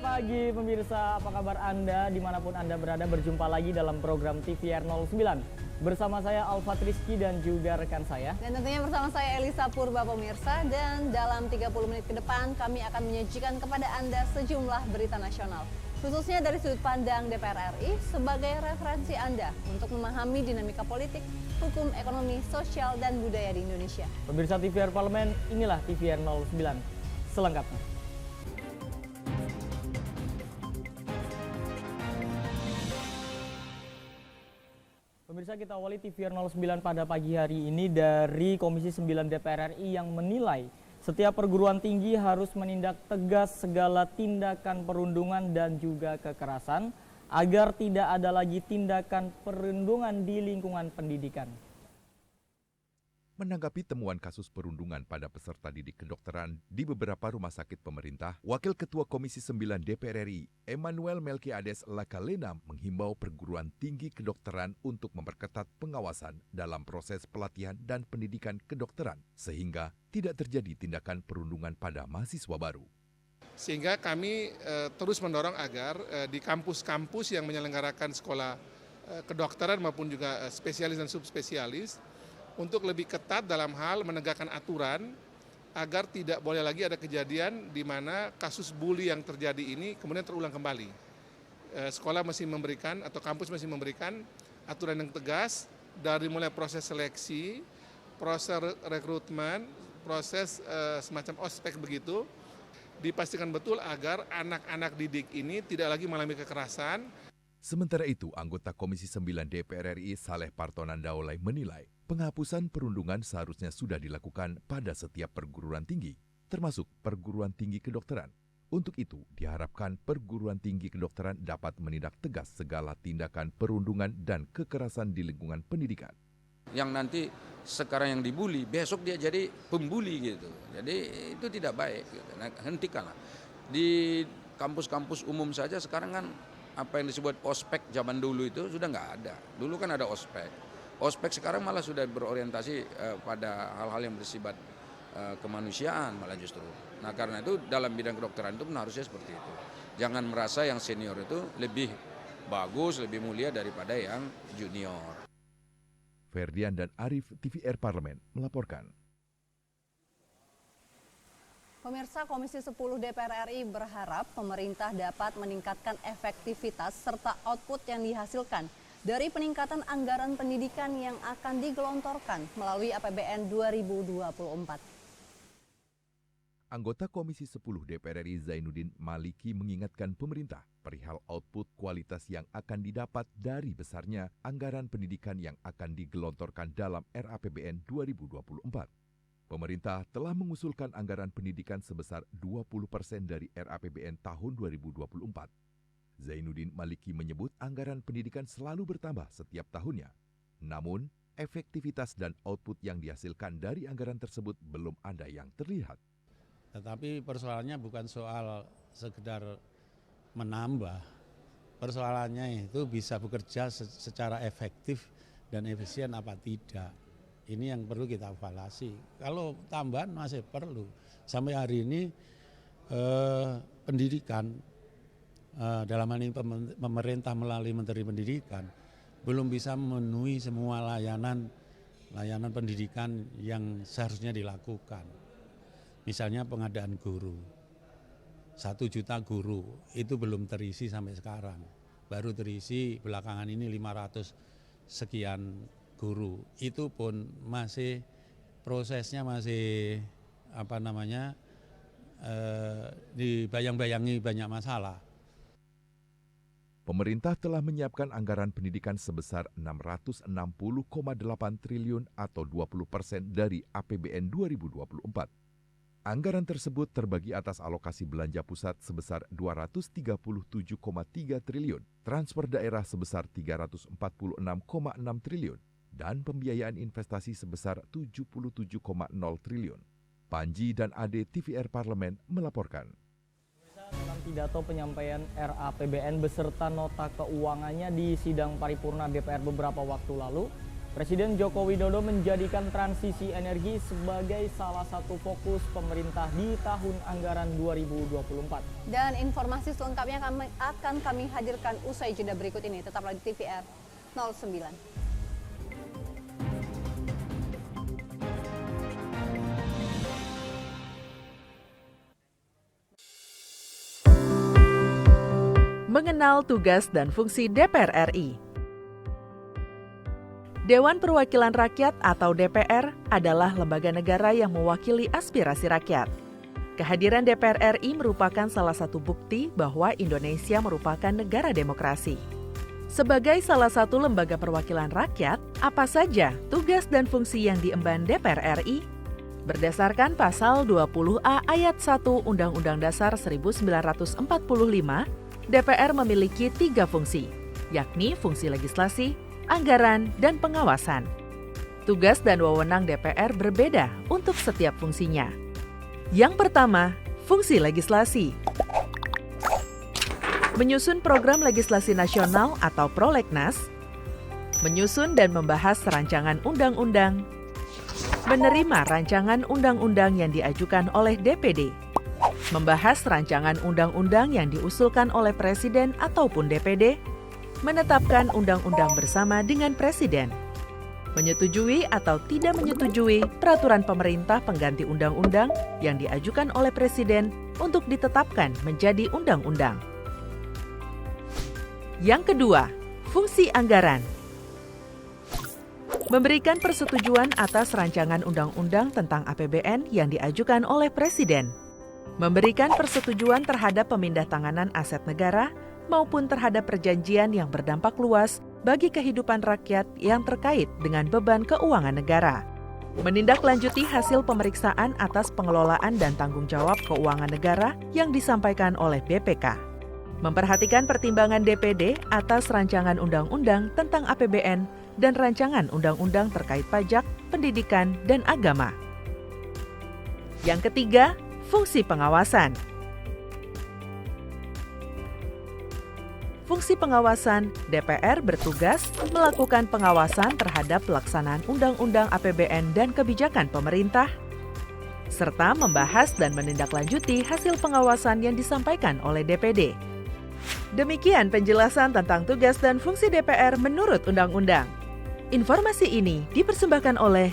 pagi pemirsa, apa kabar Anda dimanapun Anda berada, berjumpa lagi dalam program TVR 09 bersama saya Alfat Rizky dan juga rekan saya. Dan tentunya bersama saya Elisa Purba pemirsa, dan dalam 30 menit ke depan kami akan menyajikan kepada Anda sejumlah berita nasional. Khususnya dari sudut pandang DPR RI sebagai referensi Anda untuk memahami dinamika politik, hukum, ekonomi, sosial, dan budaya di Indonesia. Pemirsa TVR Parlemen, inilah TVR 09 selengkapnya. Pemirsa, kita awali TVR 09 pada pagi hari ini dari Komisi 9 DPR RI yang menilai setiap perguruan tinggi harus menindak tegas segala tindakan perundungan dan juga kekerasan agar tidak ada lagi tindakan perundungan di lingkungan pendidikan. Menanggapi temuan kasus perundungan pada peserta didik kedokteran di beberapa rumah sakit pemerintah, Wakil Ketua Komisi 9 DPR RI, Emmanuel Melkiades Lakalena, menghimbau perguruan tinggi kedokteran untuk memperketat pengawasan dalam proses pelatihan dan pendidikan kedokteran, sehingga tidak terjadi tindakan perundungan pada mahasiswa baru. Sehingga kami terus mendorong agar di kampus-kampus yang menyelenggarakan sekolah kedokteran maupun juga spesialis dan subspesialis, untuk lebih ketat dalam hal menegakkan aturan agar tidak boleh lagi ada kejadian di mana kasus bully yang terjadi ini kemudian terulang kembali. Sekolah masih memberikan atau kampus masih memberikan aturan yang tegas dari mulai proses seleksi, proses rekrutmen, proses semacam ospek begitu, dipastikan betul agar anak-anak didik ini tidak lagi mengalami kekerasan. Sementara itu, anggota Komisi 9 DPR RI Saleh Partonan Daulay menilai penghapusan perundungan seharusnya sudah dilakukan pada setiap perguruan tinggi, termasuk perguruan tinggi kedokteran. Untuk itu, diharapkan perguruan tinggi kedokteran dapat menindak tegas segala tindakan perundungan dan kekerasan di lingkungan pendidikan. Yang nanti sekarang yang dibully, besok dia jadi pembuli gitu. Jadi itu tidak baik. Gitu. Nah, hentikanlah. Di kampus-kampus umum saja sekarang kan apa yang disebut ospek zaman dulu itu sudah nggak ada. Dulu kan ada ospek. Ospek sekarang malah sudah berorientasi pada hal-hal yang bersifat kemanusiaan malah justru. Nah karena itu dalam bidang kedokteran itu pun harusnya seperti itu. Jangan merasa yang senior itu lebih bagus, lebih mulia daripada yang junior. Ferdian dan Arif, TVR Parlemen, melaporkan. Pemirsa, Komisi 10 DPR RI berharap pemerintah dapat meningkatkan efektivitas serta output yang dihasilkan dari peningkatan anggaran pendidikan yang akan digelontorkan melalui APBN 2024. Anggota Komisi 10 DPR RI Zainuddin Maliki mengingatkan pemerintah perihal output kualitas yang akan didapat dari besarnya anggaran pendidikan yang akan digelontorkan dalam RAPBN 2024. Pemerintah telah mengusulkan anggaran pendidikan sebesar 20% dari RAPBN tahun 2024. Zainuddin Maliki menyebut anggaran pendidikan selalu bertambah setiap tahunnya. Namun, efektivitas dan output yang dihasilkan dari anggaran tersebut belum ada yang terlihat. Tetapi persoalannya bukan soal sekedar menambah. Persoalannya itu bisa bekerja secara efektif dan efisien apa tidak. Ini yang perlu kita evaluasi. Kalau tambahan masih perlu. Sampai hari ini pendidikan dalam hal ini pemerintah melalui Menteri Pendidikan belum bisa memenuhi semua layanan pendidikan yang seharusnya dilakukan. Misalnya pengadaan guru, 1 juta guru itu belum terisi sampai sekarang. Baru terisi belakangan ini 500 sekian guru. Itu pun masih prosesnya masih dibayang-bayangi banyak masalah. Pemerintah telah menyiapkan anggaran pendidikan sebesar 660,8 triliun atau 20% dari APBN 2024. Anggaran tersebut terbagi atas alokasi belanja pusat sebesar 237,3 triliun, transfer daerah sebesar 346,6 triliun, dan pembiayaan investasi sebesar 77,0 triliun. Panji dan Ade, TVR Parlemen, melaporkan. Dalam pidato penyampaian RAPBN beserta nota keuangannya di sidang paripurna DPR beberapa waktu lalu, Presiden Joko Widodo menjadikan transisi energi sebagai salah satu fokus pemerintah di tahun anggaran 2024. Dan informasi selengkapnya akan kami hadirkan usai jeda berikut ini. Tetaplah di TVR 09. Mengenal tugas dan fungsi DPR RI. Dewan Perwakilan Rakyat atau DPR adalah lembaga negara yang mewakili aspirasi rakyat. Kehadiran DPR RI merupakan salah satu bukti bahwa Indonesia merupakan negara demokrasi. Sebagai salah satu lembaga perwakilan rakyat, apa saja tugas dan fungsi yang diemban DPR RI? Berdasarkan pasal 20A ayat 1 Undang-Undang Dasar 1945, DPR memiliki 3 fungsi, yakni fungsi legislasi, anggaran, dan pengawasan. Tugas dan wewenang DPR berbeda untuk setiap fungsinya. Yang pertama, fungsi legislasi. Menyusun program legislasi nasional atau prolegnas, menyusun dan membahas rancangan undang-undang, menerima rancangan undang-undang yang diajukan oleh DPD, membahas rancangan undang-undang yang diusulkan oleh Presiden ataupun DPD, menetapkan undang-undang bersama dengan Presiden, menyetujui atau tidak menyetujui peraturan pemerintah pengganti undang-undang yang diajukan oleh Presiden untuk ditetapkan menjadi undang-undang. Yang kedua, fungsi anggaran. Memberikan persetujuan atas rancangan undang-undang tentang APBN yang diajukan oleh Presiden. Memberikan persetujuan terhadap pemindahtanganan aset negara maupun terhadap perjanjian yang berdampak luas bagi kehidupan rakyat yang terkait dengan beban keuangan negara. Menindaklanjuti hasil pemeriksaan atas pengelolaan dan tanggung jawab keuangan negara yang disampaikan oleh BPK. Memperhatikan pertimbangan DPD atas rancangan undang-undang tentang APBN dan rancangan undang-undang terkait pajak, pendidikan, dan agama. Yang ketiga, fungsi pengawasan. Fungsi pengawasan, DPR bertugas melakukan pengawasan terhadap pelaksanaan Undang-Undang APBN dan kebijakan pemerintah, serta membahas dan menindaklanjuti hasil pengawasan yang disampaikan oleh DPD. Demikian penjelasan tentang tugas dan fungsi DPR menurut Undang-Undang. Informasi ini dipersembahkan oleh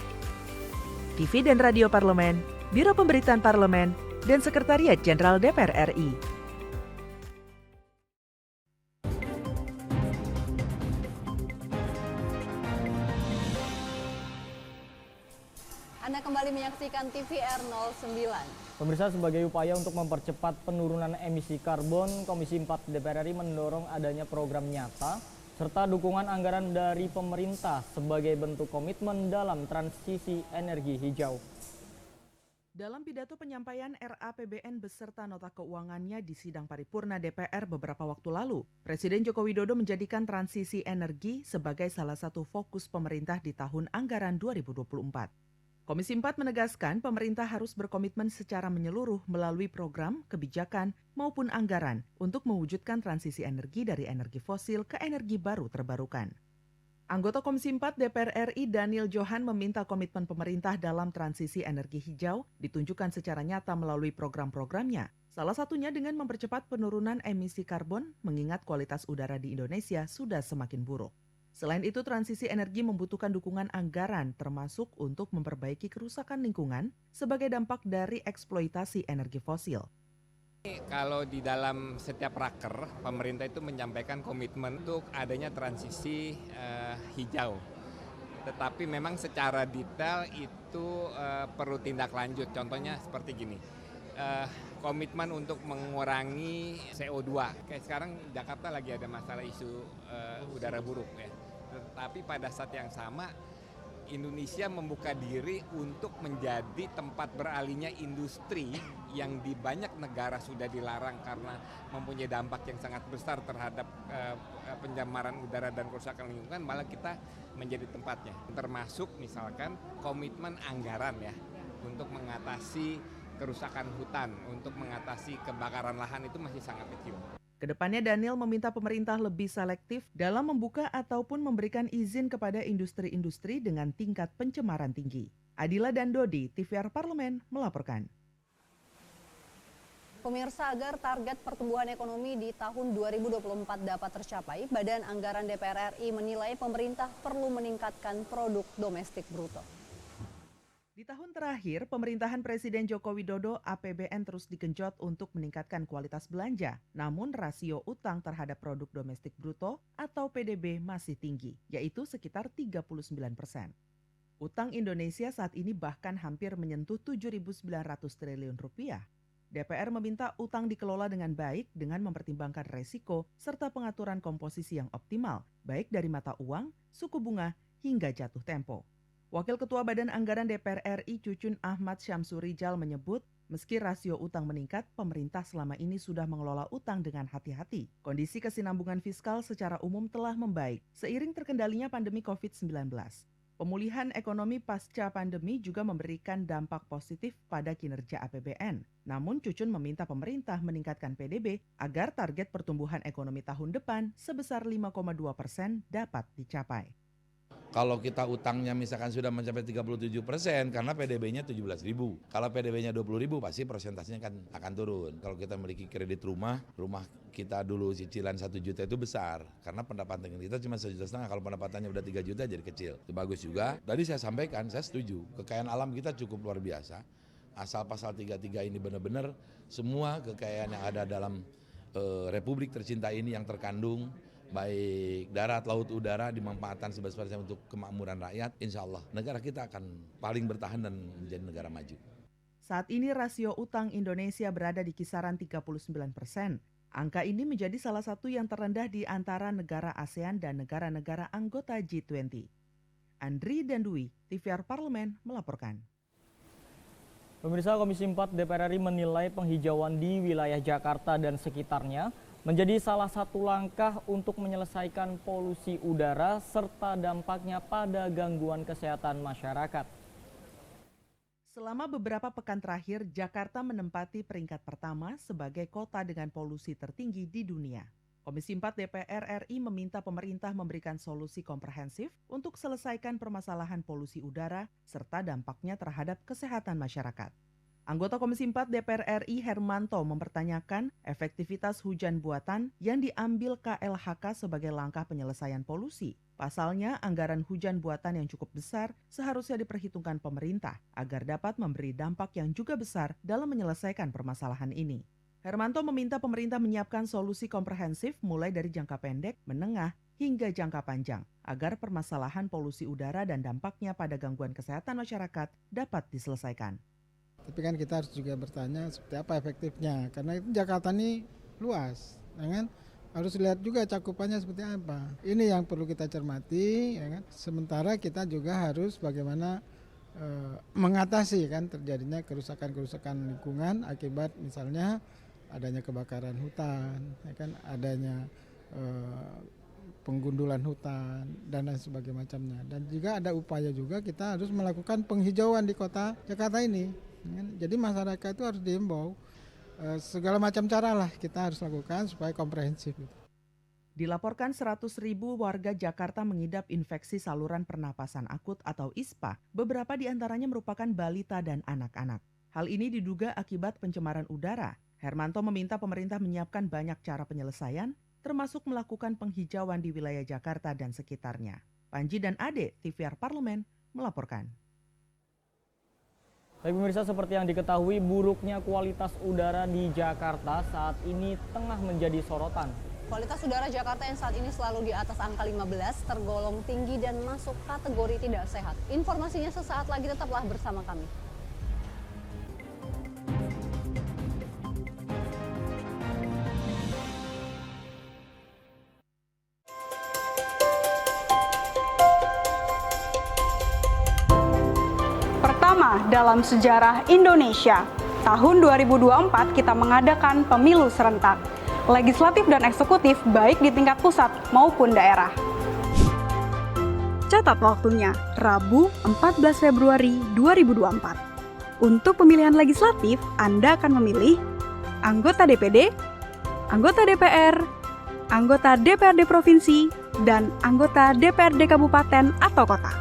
TV dan Radio Parlemen, Biro Pemberitaan Parlemen, dan Sekretariat Jenderal DPR RI. Anda kembali menyaksikan TVR 09. Pemirsa, sebagai upaya untuk mempercepat penurunan emisi karbon, Komisi 4 DPR RI mendorong adanya program nyata serta dukungan anggaran dari pemerintah sebagai bentuk komitmen dalam transisi energi hijau. Dalam pidato penyampaian RAPBN beserta nota keuangannya di sidang paripurna DPR beberapa waktu lalu, Presiden Joko Widodo menjadikan transisi energi sebagai salah satu fokus pemerintah di tahun anggaran 2024. Komisi 4 menegaskan pemerintah harus berkomitmen secara menyeluruh melalui program, kebijakan, maupun anggaran untuk mewujudkan transisi energi dari energi fosil ke energi baru terbarukan. Anggota Komisi 4 DPR RI Daniel Johan meminta komitmen pemerintah dalam transisi energi hijau ditunjukkan secara nyata melalui program-programnya. Salah satunya dengan mempercepat penurunan emisi karbon mengingat kualitas udara di Indonesia sudah semakin buruk. Selain itu, transisi energi membutuhkan dukungan anggaran termasuk untuk memperbaiki kerusakan lingkungan sebagai dampak dari eksploitasi energi fosil. Kalau di dalam setiap raker, pemerintah itu menyampaikan komitmen untuk adanya transisi hijau. Tetapi memang secara detail itu perlu tindak lanjut. Contohnya seperti gini, komitmen untuk mengurangi CO2. Kayak sekarang Jakarta lagi ada masalah isu udara buruk ya. Tetapi pada saat yang sama Indonesia membuka diri untuk menjadi tempat beralihnya industri yang di banyak negara sudah dilarang karena mempunyai dampak yang sangat besar terhadap pencemaran udara dan kerusakan lingkungan, malah kita menjadi tempatnya. Termasuk misalkan komitmen anggaran ya untuk mengatasi kerusakan hutan, untuk mengatasi kebakaran lahan itu masih sangat kecil. Kedepannya Daniel meminta pemerintah lebih selektif dalam membuka ataupun memberikan izin kepada industri-industri dengan tingkat pencemaran tinggi. Adila dan Dodi, TVR Parlemen melaporkan. Pemirsa, agar target pertumbuhan ekonomi di tahun 2024 dapat tercapai, Badan Anggaran DPR RI menilai pemerintah perlu meningkatkan produk domestik bruto. Di tahun terakhir, pemerintahan Presiden Joko Widodo APBN terus digenjot untuk meningkatkan kualitas belanja. Namun rasio utang terhadap produk domestik bruto atau PDB masih tinggi, yaitu sekitar 39%. Utang Indonesia saat ini bahkan hampir menyentuh 7.900 triliun rupiah. DPR meminta utang dikelola dengan baik dengan mempertimbangkan resiko serta pengaturan komposisi yang optimal, baik dari mata uang, suku bunga, hingga jatuh tempo. Wakil Ketua Badan Anggaran DPR RI Cucun Ahmad Syamsurijal menyebut, meski rasio utang meningkat, pemerintah selama ini sudah mengelola utang dengan hati-hati. Kondisi kesinambungan fiskal secara umum telah membaik seiring terkendalinya pandemi COVID-19. Pemulihan ekonomi pasca pandemi juga memberikan dampak positif pada kinerja APBN. Namun Cucun meminta pemerintah meningkatkan PDB agar target pertumbuhan ekonomi tahun depan sebesar 5,2% dapat dicapai. Kalau kita utangnya misalkan sudah mencapai 37% karena PDB-nya 17.000. Kalau PDB-nya 20.000 pasti persentasenya akan turun. Kalau kita memiliki kredit rumah kita dulu cicilan 1 juta itu besar. Karena pendapatan kita cuma 1,5 juta, kalau pendapatannya udah 3 juta jadi kecil. Itu bagus juga. Tadi saya sampaikan, saya setuju. Kekayaan alam kita cukup luar biasa. Asal pasal 33 ini benar-benar semua kekayaan yang ada dalam Republik tercinta ini yang terkandung, baik darat, laut, udara, dimanfaatkan sebesar-besarnya untuk kemakmuran rakyat, insya Allah negara kita akan paling bertahan dan menjadi negara maju. Saat ini rasio utang Indonesia berada di kisaran 39%. Angka ini menjadi salah satu yang terendah di antara negara ASEAN dan negara-negara anggota G20. Andri dan Dwi, TVR Parlemen melaporkan. Pemirsa, Komisi 4 DPR RI menilai penghijauan di wilayah Jakarta dan sekitarnya menjadi salah satu langkah untuk menyelesaikan polusi udara serta dampaknya pada gangguan kesehatan masyarakat. Selama beberapa pekan terakhir, Jakarta menempati peringkat pertama sebagai kota dengan polusi tertinggi di dunia. Komisi 4 DPR RI meminta pemerintah memberikan solusi komprehensif untuk selesaikan permasalahan polusi udara serta dampaknya terhadap kesehatan masyarakat. Anggota Komisi 4 DPR RI Hermanto mempertanyakan efektivitas hujan buatan yang diambil KLHK sebagai langkah penyelesaian polusi. Pasalnya, anggaran hujan buatan yang cukup besar seharusnya diperhitungkan pemerintah agar dapat memberi dampak yang juga besar dalam menyelesaikan permasalahan ini. Hermanto meminta pemerintah menyiapkan solusi komprehensif mulai dari jangka pendek, menengah, hingga jangka panjang agar permasalahan polusi udara dan dampaknya pada gangguan kesehatan masyarakat dapat diselesaikan. Tapi kan kita harus juga bertanya seperti apa efektifnya, karena itu Jakarta ini luas, ya kan? Harus lihat juga cakupannya seperti apa. Ini yang perlu kita cermati, ya kan? Sementara kita juga harus bagaimana mengatasi kan terjadinya kerusakan-kerusakan lingkungan akibat misalnya adanya kebakaran hutan, ya kan? Adanya penggundulan hutan dan lain sebagainya macamnya. Dan juga ada upaya juga kita harus melakukan penghijauan di kota Jakarta ini. Jadi masyarakat itu harus diimbau segala macam cara lah kita harus lakukan supaya komprehensif. Dilaporkan 100.000 warga Jakarta mengidap infeksi saluran pernapasan akut atau ISPA. Beberapa di antaranya merupakan balita dan anak-anak. Hal ini diduga akibat pencemaran udara. Hermanto meminta pemerintah menyiapkan banyak cara penyelesaian, termasuk melakukan penghijauan di wilayah Jakarta dan sekitarnya. Panji dan Ade, TVR Parlemen, melaporkan. Baik pemirsa, seperti yang diketahui, buruknya kualitas udara di Jakarta saat ini tengah menjadi sorotan. Kualitas udara Jakarta yang saat ini selalu di atas angka 15 tergolong tinggi dan masuk kategori tidak sehat. Informasinya sesaat lagi, tetaplah bersama kami. Dalam sejarah Indonesia, tahun 2024 kita mengadakan pemilu serentak, legislatif dan eksekutif baik di tingkat pusat maupun daerah. Catat waktunya, Rabu 14 Februari 2024. Untuk pemilihan legislatif, Anda akan memilih anggota DPD, anggota DPR, anggota DPRD Provinsi, dan anggota DPRD Kabupaten atau Kota.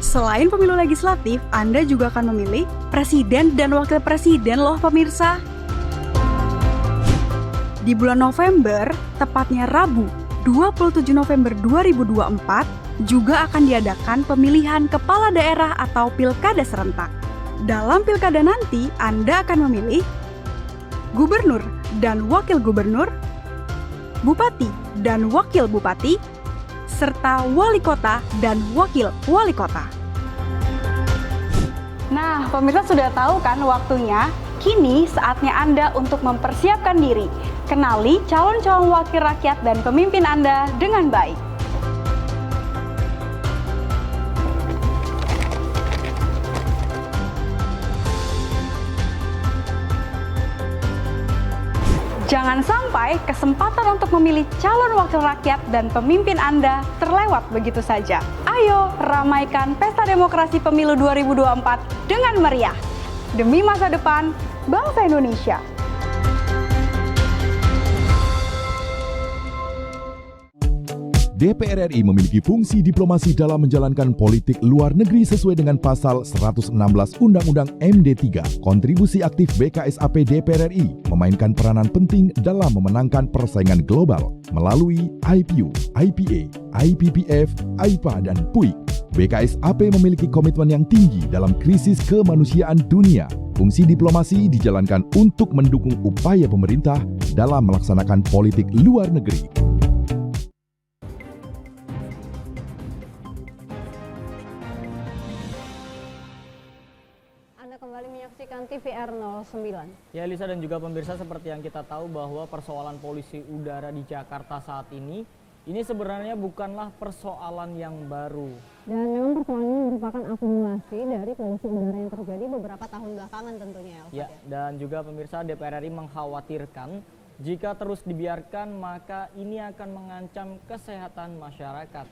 Selain pemilu legislatif, Anda juga akan memilih presiden dan wakil presiden loh pemirsa. Di bulan November, tepatnya Rabu, 27 November 2024, juga akan diadakan pemilihan kepala daerah atau pilkada serentak. Dalam pilkada nanti, Anda akan memilih gubernur dan wakil gubernur, bupati dan wakil bupati, serta wali kota dan wakil wali kota. Nah, pemirsa sudah tahu kan waktunya? Kini saatnya Anda untuk mempersiapkan diri. Kenali calon-calon wakil rakyat dan pemimpin Anda dengan baik. Jangan sampai kesempatan untuk memilih calon wakil rakyat dan pemimpin Anda terlewat begitu saja. Ayo ramaikan pesta demokrasi pemilu 2024 dengan meriah. Demi masa depan bangsa Indonesia. DPR RI memiliki fungsi diplomasi dalam menjalankan politik luar negeri sesuai dengan pasal 116 Undang-Undang MD 3. Kontribusi aktif BKSAP DPR RI memainkan peranan penting dalam memenangkan persaingan global melalui IPU, IPA, IPPF, IPA, dan PUIK. BKSAP memiliki komitmen yang tinggi dalam krisis kemanusiaan dunia. Fungsi diplomasi dijalankan untuk mendukung upaya pemerintah dalam melaksanakan politik luar negeri. Anda kembali menyaksikan TVR 09. Ya Elisa dan juga pemirsa, seperti yang kita tahu bahwa persoalan polusi udara di Jakarta saat ini sebenarnya bukanlah persoalan yang baru. Dan memang persoalan ini merupakan akumulasi dari polusi udara yang terjadi beberapa tahun belakangan tentunya. Ya, dan juga pemirsa, DPR RI mengkhawatirkan jika terus dibiarkan maka ini akan mengancam kesehatan masyarakat.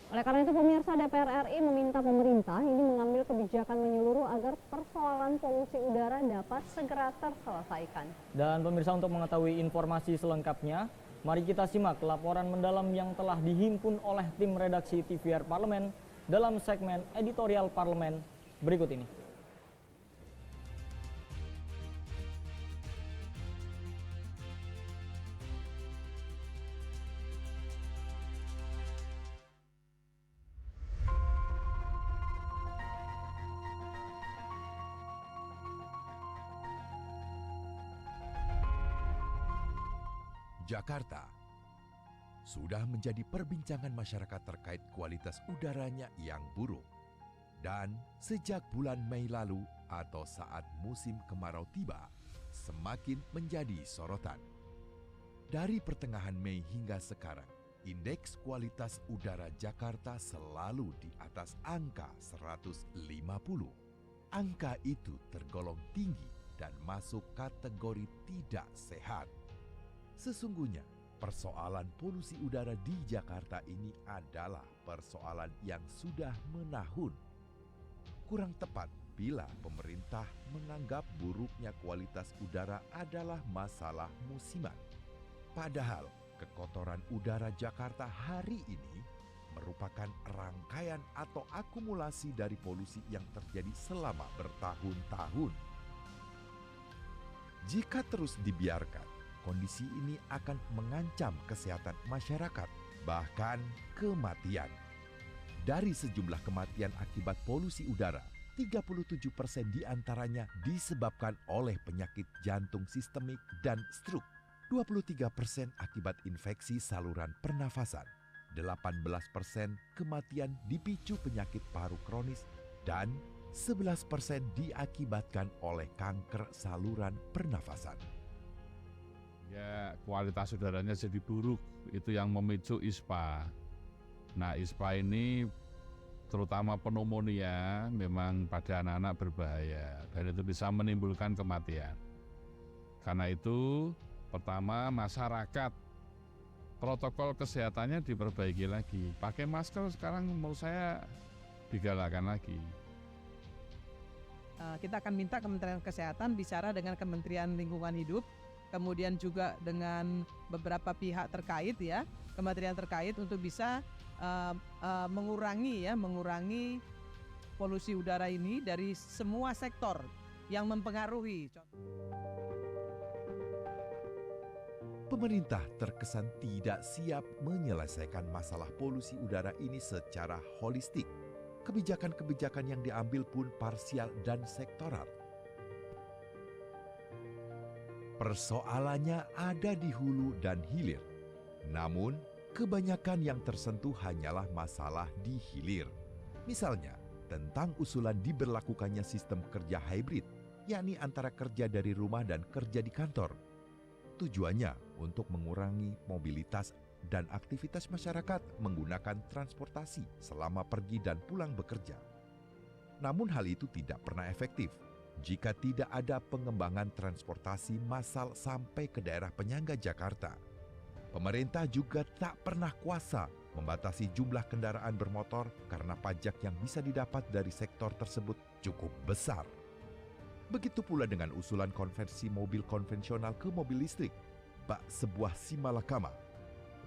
Oleh karena itu pemirsa, DPR RI meminta pemerintah ini mengambil kebijakan menyeluruh agar persoalan polusi udara dapat segera terselesaikan. Dan pemirsa, untuk mengetahui informasi selengkapnya, mari kita simak laporan mendalam yang telah dihimpun oleh tim redaksi TVR Parlemen dalam segmen editorial Parlemen berikut ini. Jakarta sudah menjadi perbincangan masyarakat terkait kualitas udaranya yang buruk. Dan sejak bulan Mei lalu atau saat musim kemarau tiba, semakin menjadi sorotan. Dari pertengahan Mei hingga sekarang, indeks kualitas udara Jakarta selalu di atas angka 150. Angka itu tergolong tinggi dan masuk kategori tidak sehat. Sesungguhnya, persoalan polusi udara di Jakarta ini adalah persoalan yang sudah menahun. Kurang tepat bila pemerintah menganggap buruknya kualitas udara adalah masalah musiman. Padahal, kekotoran udara Jakarta hari ini merupakan rangkaian atau akumulasi dari polusi yang terjadi selama bertahun-tahun. Jika terus dibiarkan, kondisi ini akan mengancam kesehatan masyarakat, bahkan kematian. Dari sejumlah kematian akibat polusi udara, 37% diantaranya disebabkan oleh penyakit jantung sistemik dan stroke, 23% akibat infeksi saluran pernafasan, 18% kematian dipicu penyakit paru kronis, dan 11% diakibatkan oleh kanker saluran pernafasan. Ya, kualitas udaranya jadi buruk, itu yang memicu ISPA. Nah, ISPA ini terutama pneumonia memang pada anak-anak berbahaya dan itu bisa menimbulkan kematian. Karena itu, pertama masyarakat protokol kesehatannya diperbaiki lagi. Pakai masker sekarang menurut saya digalakkan lagi. Kita akan minta Kementerian Kesehatan bicara dengan Kementerian Lingkungan Hidup kemudian juga dengan beberapa pihak terkait ya, kementerian terkait untuk bisa mengurangi polusi udara ini dari semua sektor yang mempengaruhi. Pemerintah terkesan tidak siap menyelesaikan masalah polusi udara ini secara holistik. Kebijakan-kebijakan yang diambil pun parsial dan sektoral. Persoalannya ada di hulu dan hilir. Namun, kebanyakan yang tersentuh hanyalah masalah di hilir. Misalnya, tentang usulan diberlakukannya sistem kerja hybrid, yakni antara kerja dari rumah dan kerja di kantor. Tujuannya untuk mengurangi mobilitas dan aktivitas masyarakat menggunakan transportasi selama pergi dan pulang bekerja. Namun hal itu tidak pernah efektif jika tidak ada pengembangan transportasi massal sampai ke daerah penyangga Jakarta. Pemerintah juga tak pernah kuasa membatasi jumlah kendaraan bermotor karena pajak yang bisa didapat dari sektor tersebut cukup besar. Begitu pula dengan usulan konversi mobil konvensional ke mobil listrik, bak sebuah simalakama.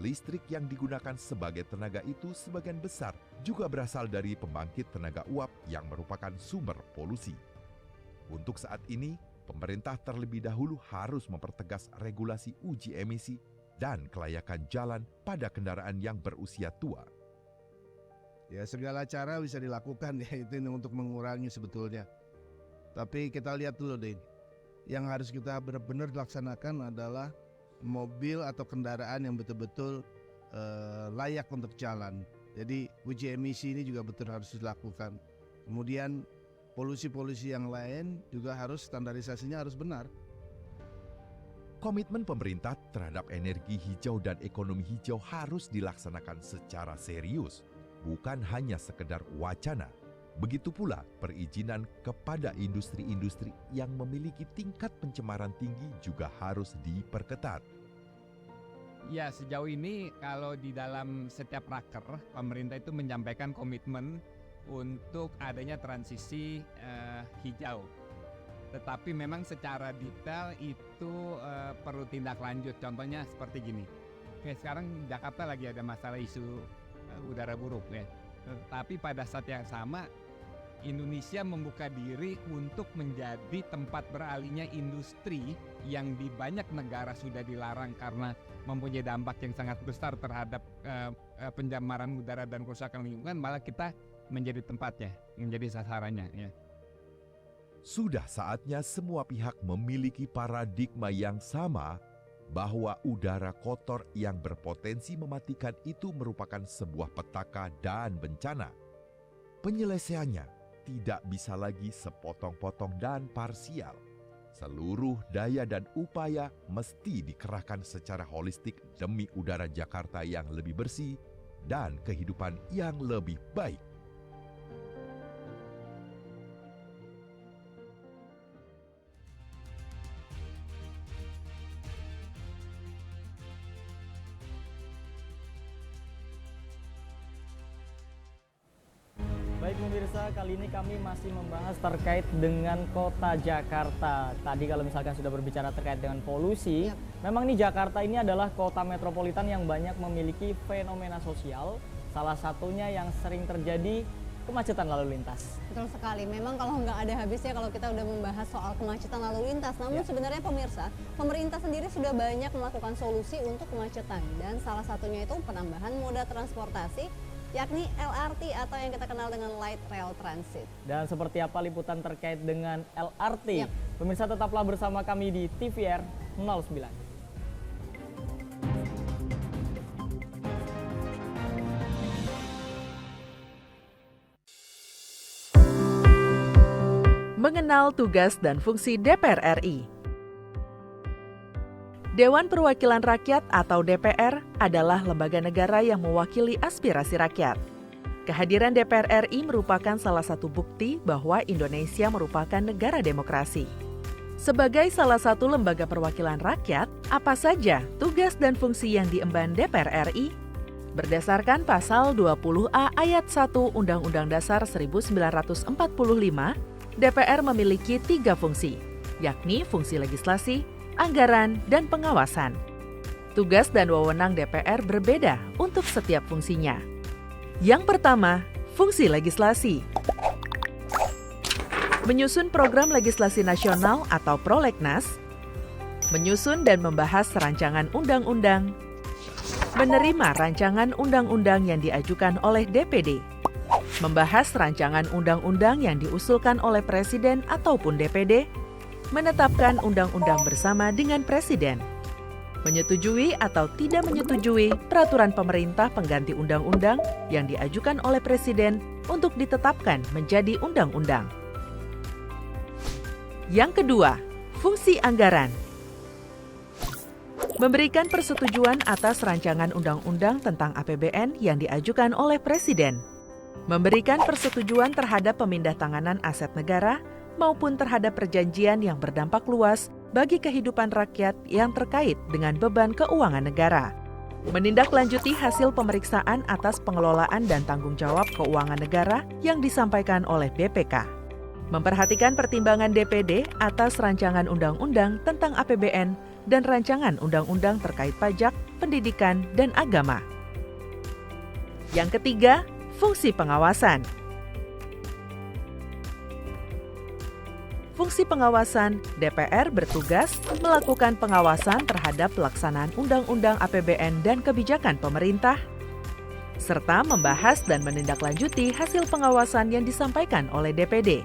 Listrik yang digunakan sebagai tenaga itu sebagian besar juga berasal dari pembangkit tenaga uap yang merupakan sumber polusi. Untuk saat ini, pemerintah terlebih dahulu harus mempertegas regulasi uji emisi dan kelayakan jalan pada kendaraan yang berusia tua. Ya, segala cara bisa dilakukan ya, itu untuk mengurangi sebetulnya. Tapi kita lihat dulu deh, yang harus kita benar-benar laksanakan adalah mobil atau kendaraan yang betul-betul layak untuk jalan. Jadi uji emisi ini juga betul harus dilakukan. Kemudian polusi-polusi yang lain juga harus standarisasinya harus benar. Komitmen pemerintah terhadap energi hijau dan ekonomi hijau harus dilaksanakan secara serius, bukan hanya sekedar wacana. Begitu pula perizinan kepada industri-industri yang memiliki tingkat pencemaran tinggi juga harus diperketat. Ya, sejauh ini kalau di dalam setiap raker, pemerintah itu menyampaikan komitmen untuk adanya transisi hijau. Tetapi memang secara detail itu perlu tindak lanjut. Contohnya seperti gini. Oke, sekarang Jakarta lagi ada masalah isu udara buruk ya. Tetapi pada saat yang sama Indonesia membuka diri untuk menjadi tempat beralihnya industri yang di banyak negara sudah dilarang karena mempunyai dampak yang sangat besar terhadap pencemaran udara dan kerusakan lingkungan, malah kita menjadi tempatnya, menjadi sasarannya ya. Sudah saatnya semua pihak memiliki paradigma yang sama bahwa udara kotor yang berpotensi mematikan itu merupakan sebuah petaka dan bencana. Penyelesaiannya tidak bisa lagi sepotong-potong dan parsial. Seluruh daya dan upaya mesti dikerahkan secara holistik demi udara Jakarta yang lebih bersih dan kehidupan yang lebih baik. Baik pemirsa, kali ini kami masih membahas terkait dengan kota Jakarta. Tadi kalau misalkan sudah berbicara terkait dengan polusi, memang nih Jakarta ini adalah kota metropolitan yang banyak memiliki fenomena sosial. Salah satunya yang sering terjadi kemacetan lalu lintas. Betul sekali, memang kalau nggak ada habisnya kalau kita udah membahas soal kemacetan lalu lintas. Namun sebenarnya pemirsa, pemerintah sendiri sudah banyak melakukan solusi untuk kemacetan. Dan salah satunya itu penambahan moda transportasi, yakni LRT atau yang kita kenal dengan Light Rail Transit. Dan seperti apa liputan terkait dengan LRT? Pemirsa tetaplah bersama kami di TVR 09. Mengenal tugas dan fungsi DPR RI. Dewan Perwakilan Rakyat atau DPR adalah lembaga negara yang mewakili aspirasi rakyat. Kehadiran DPR RI merupakan salah satu bukti bahwa Indonesia merupakan negara demokrasi. Sebagai salah satu lembaga perwakilan rakyat, apa saja tugas dan fungsi yang diemban DPR RI? Berdasarkan pasal 20A ayat 1 Undang-Undang Dasar 1945, DPR memiliki 3 fungsi, yakni fungsi legislasi, anggaran, dan pengawasan. Tugas dan wewenang DPR berbeda untuk setiap fungsinya. Yang pertama, fungsi legislasi. Menyusun program legislasi nasional atau prolegnas, menyusun dan membahas rancangan undang-undang, menerima rancangan undang-undang yang diajukan oleh DPD, membahas rancangan undang-undang yang diusulkan oleh Presiden ataupun DPD, menetapkan undang-undang bersama dengan Presiden, menyetujui atau tidak menyetujui peraturan pemerintah pengganti undang-undang yang diajukan oleh Presiden untuk ditetapkan menjadi undang-undang. Yang kedua, fungsi anggaran. Memberikan persetujuan atas rancangan undang-undang tentang APBN yang diajukan oleh Presiden. Memberikan persetujuan terhadap pemindahantanganan aset negara maupun terhadap perjanjian yang berdampak luas bagi kehidupan rakyat yang terkait dengan beban keuangan negara. Menindaklanjuti hasil pemeriksaan atas pengelolaan dan tanggung jawab keuangan negara yang disampaikan oleh BPK. Memperhatikan pertimbangan DPD atas rancangan undang-undang tentang APBN dan rancangan undang-undang terkait pajak, pendidikan, dan agama. Yang ketiga, fungsi pengawasan. Fungsi pengawasan, DPR bertugas melakukan pengawasan terhadap pelaksanaan undang-undang APBN dan kebijakan pemerintah, serta membahas dan menindaklanjuti hasil pengawasan yang disampaikan oleh DPD.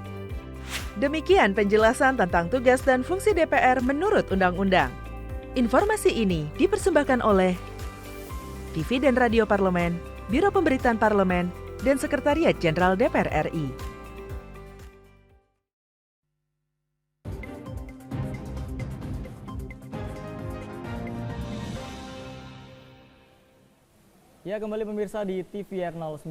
Demikian penjelasan tentang tugas dan fungsi DPR menurut undang-undang. Informasi ini dipersembahkan oleh TV dan Radio Parlemen, Biro Pemberitaan Parlemen, dan Sekretariat Jenderal DPR RI. Ya, kembali pemirsa di TVR 09.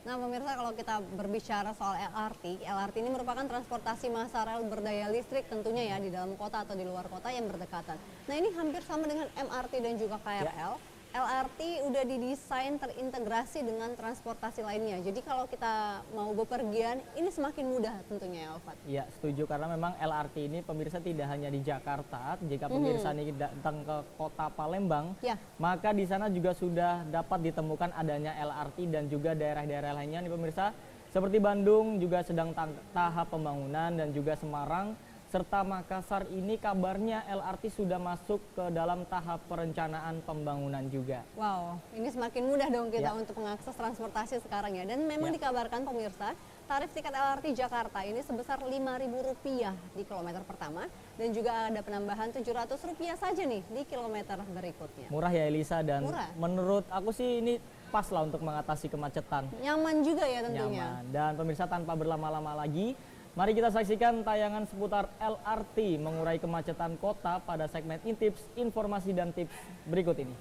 Nah pemirsa, kalau kita berbicara soal LRT ini merupakan transportasi massal rel berdaya listrik tentunya ya di dalam kota atau di luar kota yang berdekatan. Nah ini hampir sama dengan MRT dan juga KRL. Ya. LRT udah didesain terintegrasi dengan transportasi lainnya. Jadi kalau kita mau bepergian ini semakin mudah tentunya ya Alfat. Iya, setuju, karena memang LRT ini pemirsa tidak hanya di Jakarta. Jika pemirsa ini datang ke kota Palembang, maka di sana juga sudah dapat ditemukan adanya LRT dan juga daerah-daerah lainnya nih pemirsa. Seperti Bandung juga sedang tahap pembangunan dan juga Semarang serta Makassar ini kabarnya LRT sudah masuk ke dalam tahap perencanaan pembangunan juga. Wow, ini semakin mudah dong kita untuk mengakses transportasi sekarang ya. Dan memang dikabarkan pemirsa, tarif tiket LRT Jakarta ini sebesar Rp5.000 di kilometer pertama dan juga ada penambahan Rp700 saja nih di kilometer berikutnya. Murah ya Elisa, dan menurut aku sih ini pas lah untuk mengatasi kemacetan. Nyaman juga ya tentunya. Nyaman. Dan pemirsa, tanpa berlama-lama lagi, mari kita saksikan tayangan seputar LRT mengurai kemacetan kota pada segmen Intips, informasi dan tips berikut ini.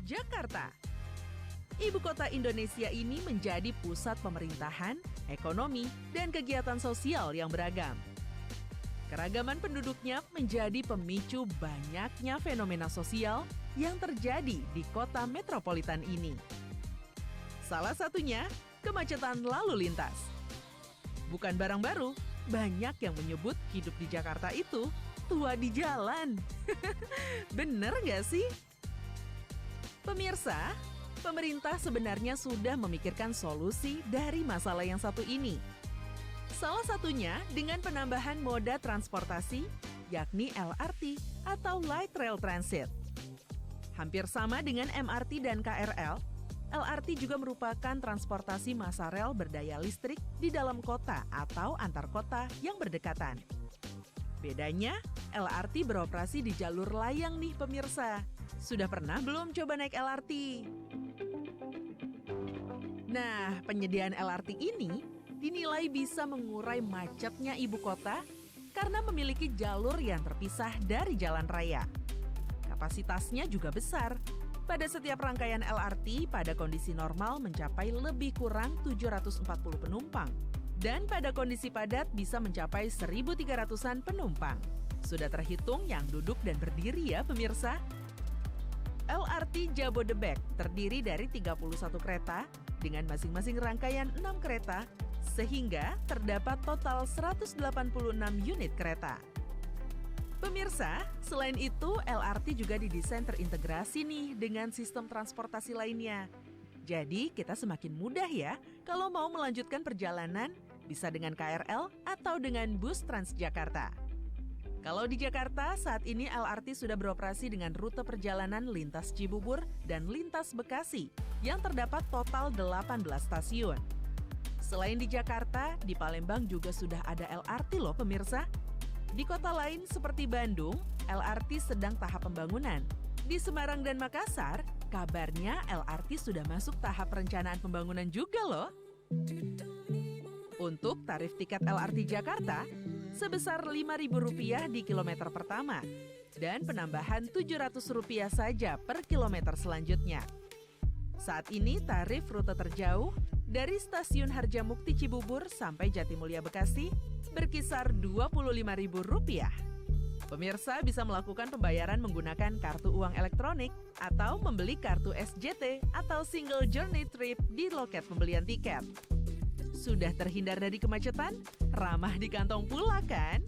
Jakarta. Ibu kota Indonesia ini menjadi pusat pemerintahan, ekonomi, dan kegiatan sosial yang beragam. Keragaman penduduknya menjadi pemicu banyaknya fenomena sosial yang terjadi di kota metropolitan ini. Salah satunya, kemacetan lalu lintas. Bukan barang baru, banyak yang menyebut hidup di Jakarta itu tua di jalan. Bener gak sih? Pemirsa, pemerintah sebenarnya sudah memikirkan solusi dari masalah yang satu ini. Salah satunya dengan penambahan moda transportasi, yakni LRT atau Light Rail Transit. Hampir sama dengan MRT dan KRL, LRT juga merupakan transportasi massal rel berdaya listrik di dalam kota atau antar kota yang berdekatan. Bedanya, LRT beroperasi di jalur layang nih pemirsa. Sudah pernah belum coba naik LRT? Nah, penyediaan LRT ini dinilai bisa mengurai macetnya ibu kota karena memiliki jalur yang terpisah dari jalan raya. Kapasitasnya juga besar. Pada setiap rangkaian LRT pada kondisi normal mencapai lebih kurang 740 penumpang. Dan pada kondisi padat bisa mencapai 1.300-an penumpang. Sudah terhitung yang duduk dan berdiri ya pemirsa. LRT Jabodebek terdiri dari 31 kereta dengan masing-masing rangkaian 6 kereta sehingga terdapat total 186 unit kereta. Pemirsa, selain itu LRT juga didesain terintegrasi nih dengan sistem transportasi lainnya. Jadi kita semakin mudah ya kalau mau melanjutkan perjalanan bisa dengan KRL atau dengan bus Transjakarta. Kalau di Jakarta, saat ini LRT sudah beroperasi dengan rute perjalanan lintas Cibubur dan lintas Bekasi yang terdapat total 18 stasiun. Selain di Jakarta, di Palembang juga sudah ada LRT loh pemirsa. Di kota lain seperti Bandung, LRT sedang tahap pembangunan. Di Semarang dan Makassar, kabarnya LRT sudah masuk tahap perencanaan pembangunan juga loh. Untuk tarif tiket LRT Jakarta, sebesar Rp5.000 di kilometer pertama dan penambahan Rp700 saja per kilometer selanjutnya. Saat ini tarif rute terjauh dari stasiun Harjamukti Cibubur sampai Jatimulya Bekasi berkisar Rp25.000. Pemirsa bisa melakukan pembayaran menggunakan kartu uang elektronik atau membeli kartu SJT atau Single Journey Trip di loket pembelian tiket. Sudah terhindar dari kemacetan, ramah di kantong pula kan?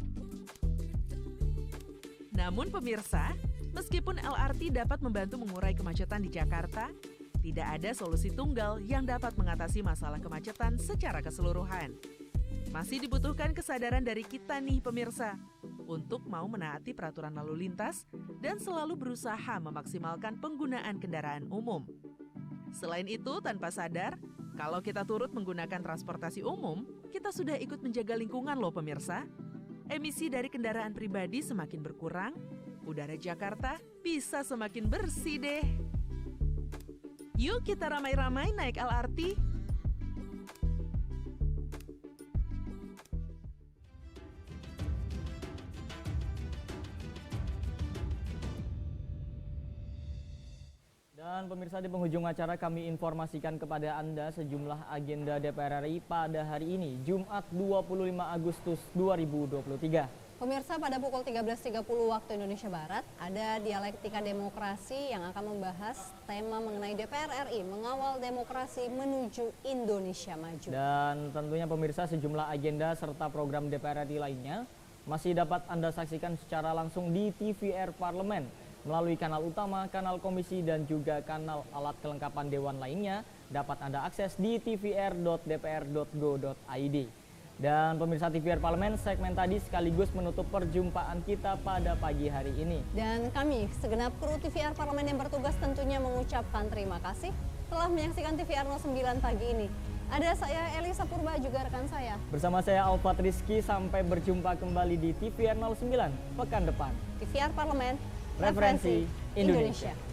Namun pemirsa, meskipun LRT dapat membantu mengurai kemacetan di Jakarta, tidak ada solusi tunggal yang dapat mengatasi masalah kemacetan secara keseluruhan. Masih dibutuhkan kesadaran dari kita nih pemirsa, untuk mau menaati peraturan lalu lintas dan selalu berusaha memaksimalkan penggunaan kendaraan umum. Selain itu, tanpa sadar, kalau kita turut menggunakan transportasi umum, kita sudah ikut menjaga lingkungan loh pemirsa. Emisi dari kendaraan pribadi semakin berkurang, udara Jakarta bisa semakin bersih deh. Yuk kita ramai-ramai naik LRT. Dan pemirsa, di penghujung acara kami informasikan kepada Anda sejumlah agenda DPR RI pada hari ini, Jumat 25 Agustus 2023. Pemirsa, pada pukul 13.30 waktu Indonesia Barat, ada Dialektika Demokrasi yang akan membahas tema mengenai DPR RI mengawal demokrasi menuju Indonesia Maju. Dan tentunya pemirsa, sejumlah agenda serta program DPR RI lainnya masih dapat Anda saksikan secara langsung di TVR Parlemen melalui kanal utama, kanal komisi, dan juga kanal alat kelengkapan dewan lainnya dapat Anda akses di tvr.dpr.go.id. Dan pemirsa, TVR Parlemen segmen tadi sekaligus menutup perjumpaan kita pada pagi hari ini. Dan kami, segenap kru TVR Parlemen yang bertugas tentunya mengucapkan terima kasih telah menyaksikan TVR 09 pagi ini. Ada saya Elisa Purba, juga rekan saya. Bersama saya Alfat Rizky, sampai berjumpa kembali di TVR 09 pekan depan. TVR Parlemen, Referensi Indonesia.